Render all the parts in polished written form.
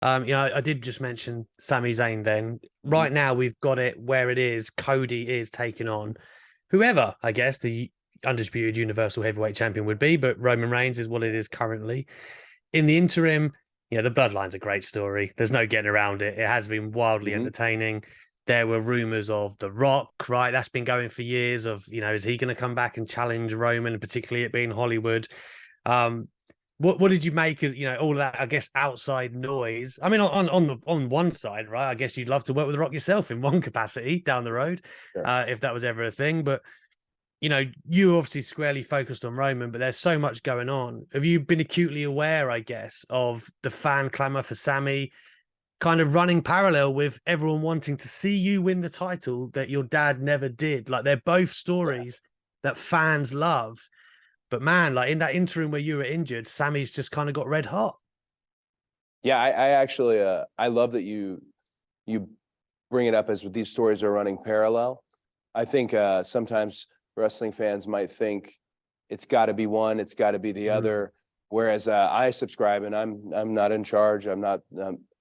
I did just mention Sami Zayn then. Mhm. Right now, we've got it where it is. Cody is taking on whoever, I guess, the undisputed Universal Heavyweight Champion would be, but Roman Reigns is what it is currently. In the interim, the Bloodline's a great story. There's no getting around it. It has been wildly Mhm. entertaining. There were rumors of The Rock, right? That's been going for years of, is he going to come back and challenge Roman, particularly it being Hollywood? Um, what did you make of all of that? I guess outside noise. I mean, on one side, right? I guess you'd love to work with The Rock yourself in one capacity down the road, Sure. if that was ever a thing. But you obviously squarely focused on Roman, but there's so much going on. Have you been acutely aware, I guess, of the fan clamor for Sammy, kind of running parallel with everyone wanting to see you win the title that your dad never did? Like they're both Yeah. stories that fans love. But man, like in that interim where you were injured, Sammy's just kind of got red hot. Yeah, I actually I love that you bring it up as these stories are running parallel. I think sometimes wrestling fans might think it's got to be one, it's got to be the Mm. other. Whereas I subscribe, and I'm not in charge. I'm not.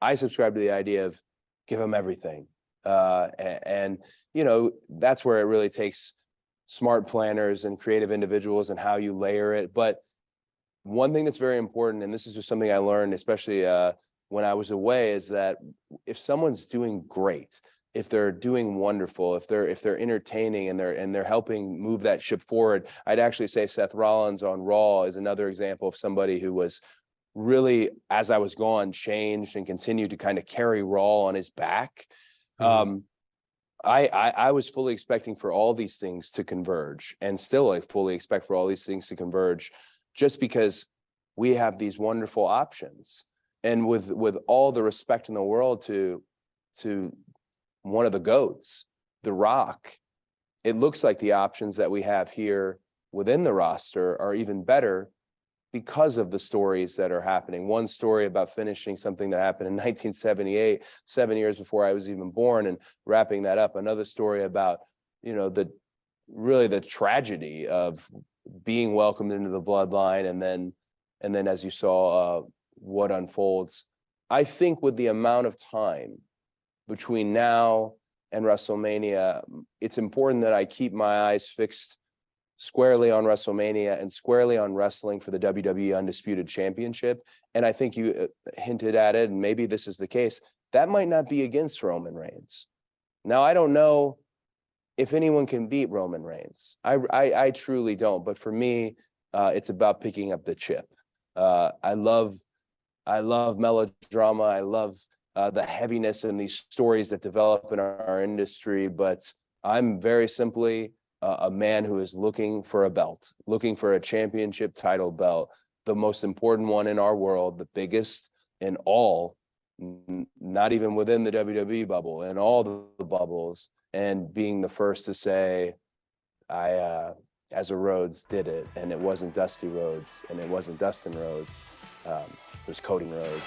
I subscribe to the idea of give them everything, and that's where it really takes smart planners and creative individuals and how you layer it. But one thing that's very important, and this is just something I learned, especially when I was away, is that if someone's doing great, if they're doing wonderful, if they're entertaining and they're helping move that ship forward, I'd actually say Seth Rollins on Raw is another example of somebody who was really, as I was gone, changed and continued to kind of carry Raw on his back. Mm. Um, I was fully expecting for all these things to converge, and still I fully expect for all these things to converge, just because we have these wonderful options. And with all the respect in the world to one of the GOATs, The Rock, it looks like the options that we have here within the roster are even better because of the stories that are happening. One story about finishing something that happened in 1978, 7 years before I was even born, and wrapping that up. Another story about, the tragedy of being welcomed into the bloodline, and then as you saw, what unfolds. I think with the amount of time between now and WrestleMania, it's important that I keep my eyes fixed squarely on WrestleMania and squarely on wrestling for the WWE Undisputed Championship. And I think you hinted at it, and maybe this is the case. That might not be against Roman Reigns. Now, I don't know if anyone can beat Roman Reigns. I truly don't. But for me, it's about picking up the chip. I love melodrama. I love the heaviness in these stories that develop in our industry. But I'm very simply a man who is looking for a belt, looking for a championship title belt, the most important one in our world, the biggest in all, not even within the WWE bubble, in all the bubbles, and being the first to say, as a Rhodes did it, and it wasn't Dusty Rhodes, and it wasn't Dustin Rhodes, it was Cody Rhodes.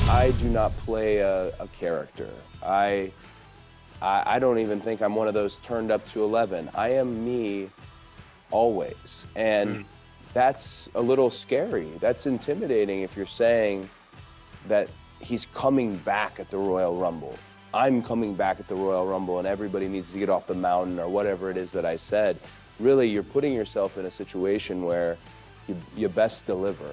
I do not play a character. I don't even think I'm one of those turned up to 11. I am me always. And that's a little scary. That's intimidating if you're saying that he's coming back at the Royal Rumble. I'm coming back at the Royal Rumble and everybody needs to get off the mountain, or whatever it is that I said. Really, you're putting yourself in a situation where you best deliver.